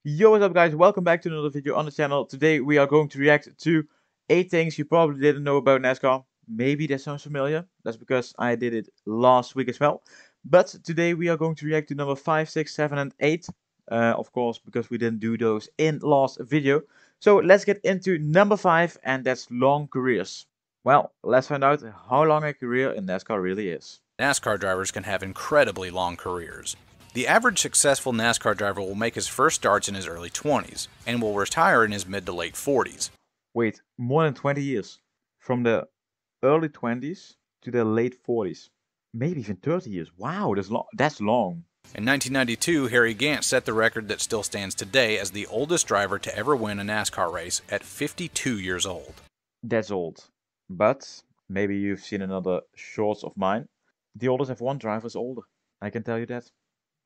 Yo, what's up guys, welcome back to another video on the channel. Today we are going to react to 8 things you probably didn't know about NASCAR. Maybe that sounds familiar, that's because I did it last week as well. But today we are going to react to number 5, 6, 7 and 8. Of course, because we didn't do those in last video. So let's get into number 5, and that's long careers. Well, let's find out how long a career in NASCAR really is. NASCAR drivers can have incredibly long careers. The average successful NASCAR driver will make his first starts in his early 20s and will retire in his mid to late 40s. Wait, more than 20 years. From the early 20s to the late 40s. Maybe even 30 years. Wow, that's long. In 1992, Harry Gant set the record that still stands today as the oldest driver to ever win a NASCAR race at 52 years old. That's old. But maybe you've seen another shorts of mine. The oldest F1 driver is older. I can tell you that.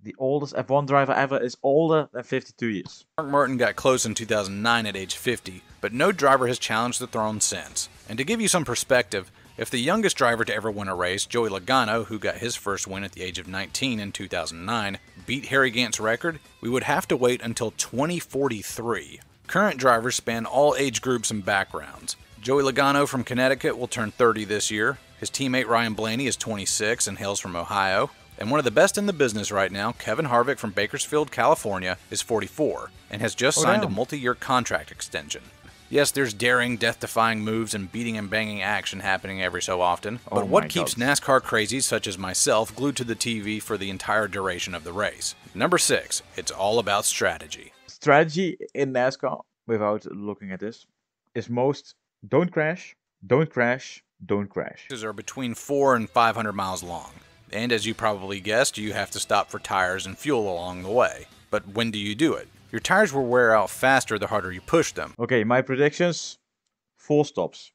The oldest F1 driver ever is older than 52 years. Mark Martin got close in 2009 at age 50, but no driver has challenged the throne since. And to give you some perspective, if the youngest driver to ever win a race, Joey Logano, who got his first win at the age of 19 in 2009, beat Harry Gant's record, we would have to wait until 2043. Current drivers span all age groups and backgrounds. Joey Logano from Connecticut will turn 30 this year. His teammate Ryan Blaney is 26 and hails from Ohio. And one of the best in the business right now, Kevin Harvick from Bakersfield, California, is 44 and has just signed a multi-year contract extension. Yes, there's daring, death-defying moves and beating and banging action happening every so often, but what keeps NASCAR crazies such as myself glued to the TV for the entire duration of the race? Number 6, it's all about strategy. Strategy in NASCAR, without looking at this, is most don't crash, don't crash, don't crash. Races are between 400 and 500 miles long. And as you probably guessed, you have to stop for tires and fuel along the way. But when do you do it? Your tires will wear out faster the harder you push them. Okay, my predictions, 4 stops.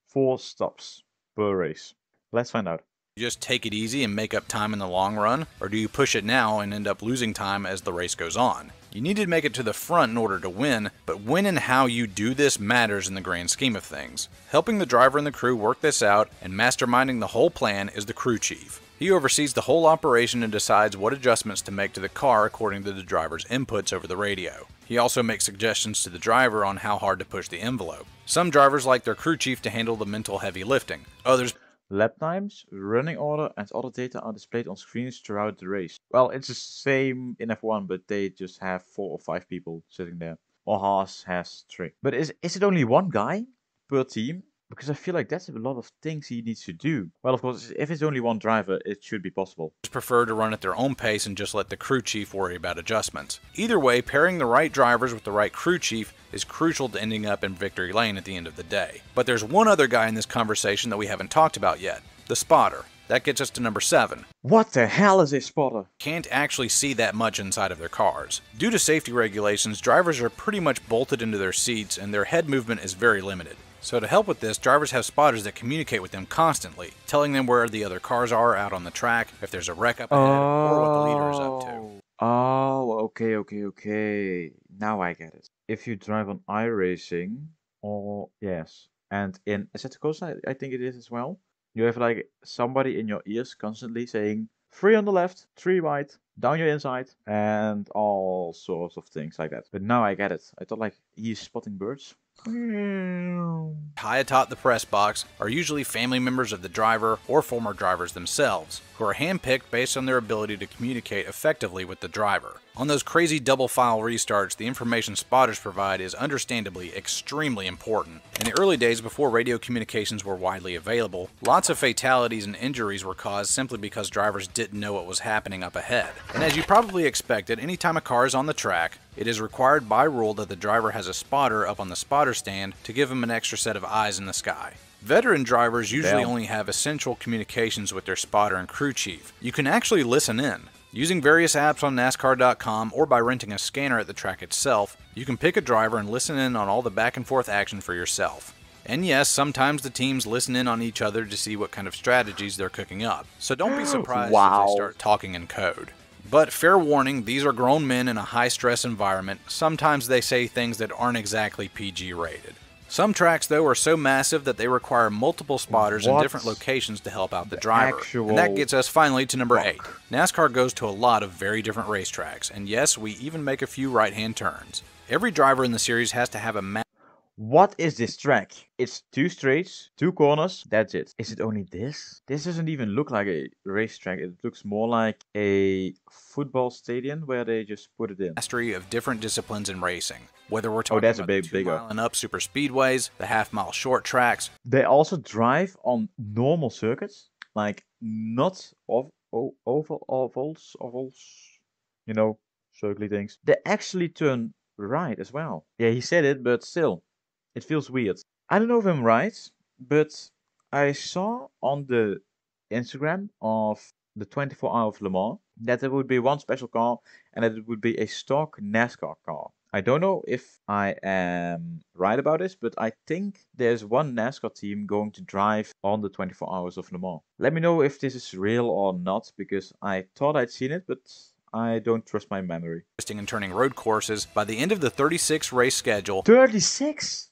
4 stops per race. Let's find out. You just take it easy and make up time in the long run, or do you push it now and end up losing time as the race goes on? You need to make it to the front in order to win, but when and how you do this matters in the grand scheme of things. Helping the driver and the crew work this out and masterminding the whole plan is the crew chief. He oversees the whole operation and decides what adjustments to make to the car according to the driver's inputs over the radio. He also makes suggestions to the driver on how hard to push the envelope. Some drivers like their crew chief to handle the mental heavy lifting. Others lap times, running order, and other data are displayed on screens throughout the race. Well, it's the same in F1, but they just have 4 or 5 people sitting there. Or Haas has 3. But is it only one guy per team? Because I feel like that's a lot of things he needs to do. Well, of course, if it's only one driver, it should be possible. Prefer to run at their own pace and just let the crew chief worry about adjustments. Either way, pairing the right drivers with the right crew chief is crucial to ending up in victory lane at the end of the day. But there's one other guy in this conversation that we haven't talked about yet, the spotter. That gets us to number 7. What the hell is a spotter? Can't actually see that much inside of their cars. Due to safety regulations, drivers are pretty much bolted into their seats and their head movement is very limited. So to help with this, drivers have spotters that communicate with them constantly, telling them where the other cars are out on the track, if there's a wreck up ahead, or what the leader is up to. Oh, okay. Now I get it. If you drive on iRacing, or yes, and in Assetto Corsa, I think it is as well, you have like somebody in your ears constantly saying 3 on the left, 3 right, down your inside, and all sorts of things like that. But now I get it. I thought like he's spotting birds. High atop the press box are usually family members of the driver or former drivers themselves, who are handpicked based on their ability to communicate effectively with the driver. On those crazy double file restarts, the information spotters provide is understandably extremely important. In the early days before radio communications were widely available, lots of fatalities and injuries were caused simply because drivers didn't know what was happening up ahead. And as you probably expected, anytime a car is on the track, it is required by rule that the driver has a spotter up on the spotter stand to give him an extra set of eyes in the sky. Veteran drivers usually only have essential communications with their spotter and crew chief. You can actually listen in. Using various apps on NASCAR.com or by renting a scanner at the track itself, you can pick a driver and listen in on all the back and forth action for yourself. And yes, sometimes the teams listen in on each other to see what kind of strategies they're cooking up, so don't be surprised if they start talking in code. But fair warning, these are grown men in a high-stress environment. Sometimes they say things that aren't exactly PG rated. Some tracks, though, are so massive that they require multiple spotters in different locations to help out the driver. And that gets us finally to number 8. NASCAR goes to a lot of very different racetracks, and yes, we even make a few right-hand turns. Every driver in the series has to have a map. What is this track? It's 2 straights, 2 corners, that's it. Is it only this? This doesn't even look like a racetrack. It looks more like a football stadium where they just put it in. Mastery of different disciplines in racing. Whether we're talking about the 2-mile and up super speedways, the half-mile short tracks. They also drive on normal circuits, like not ovals, you know, circly things. They actually turn right as well. Yeah, he said it, but still. It feels weird. I don't know if I'm right, but I saw on the Instagram of the 24 Hour of Le Mans that there would be one special car and that it would be a stock NASCAR car. I don't know if I am right about this, but I think there's one NASCAR team going to drive on the 24 Hours of Le Mans. Let me know if this is real or not, because I thought I'd seen it, but I don't trust my memory. And turning road courses by the end of the 36 race schedule. 36?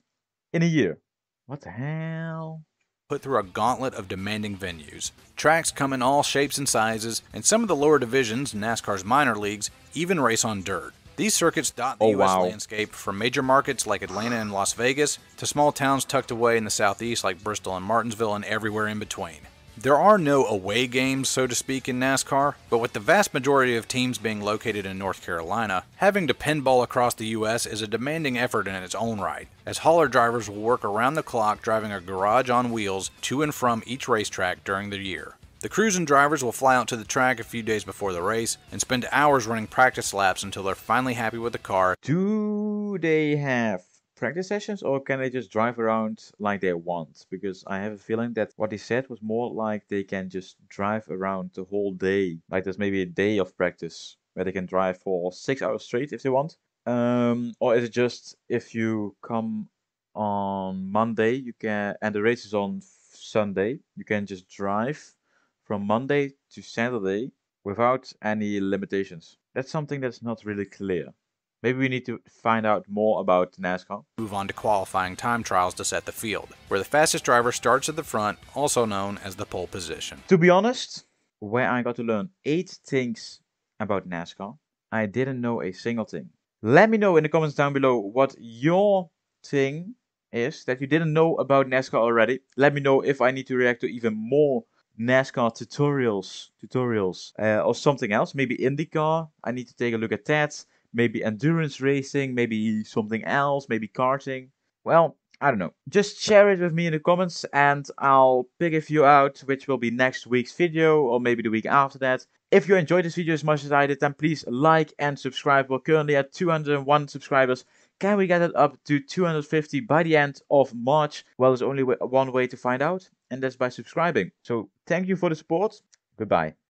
In a year. What the hell? Put through a gauntlet of demanding venues. Tracks come in all shapes and sizes, and some of the lower divisions, NASCAR's minor leagues, even race on dirt. These circuits dot the U.S. landscape, from major markets like Atlanta and Las Vegas to small towns tucked away in the southeast like Bristol and Martinsville and everywhere in between. There are no away games, so to speak, in NASCAR, but with the vast majority of teams being located in North Carolina, having to pinball across the U.S. is a demanding effort in its own right, as hauler drivers will work around the clock driving a garage on wheels to and from each racetrack during the year. The crews and drivers will fly out to the track a few days before the race and spend hours running practice laps until they're finally happy with the car. Do they have practice sessions, or can they just drive around like they want? Because I have a feeling that what he said was more like they can just drive around the whole day. Like there's maybe a day of practice where they can drive for 6 hours straight if they want. Or is it just if you come on Monday, you can, and the race is on Sunday, you can just drive from Monday to Saturday without any limitations? That's something that's not really clear. Maybe we need to find out more about NASCAR. Move on to qualifying time trials to set the field, where the fastest driver starts at the front, also known as the pole position. To be honest, where I got to learn 8 things about NASCAR, I didn't know a single thing. Let me know in the comments down below what your thing is that you didn't know about NASCAR already. Let me know if I need to react to even more NASCAR tutorials or something else. Maybe IndyCar, I need to take a look at that. Maybe endurance racing, maybe something else, maybe karting. Well, I don't know. Just share it with me in the comments and I'll pick a few out, which will be next week's video or maybe the week after that. If you enjoyed this video as much as I did, then please like and subscribe. We're currently at 201 subscribers. Can we get it up to 250 by the end of March? Well, there's only one way to find out, and that's by subscribing. So thank you for the support. Goodbye.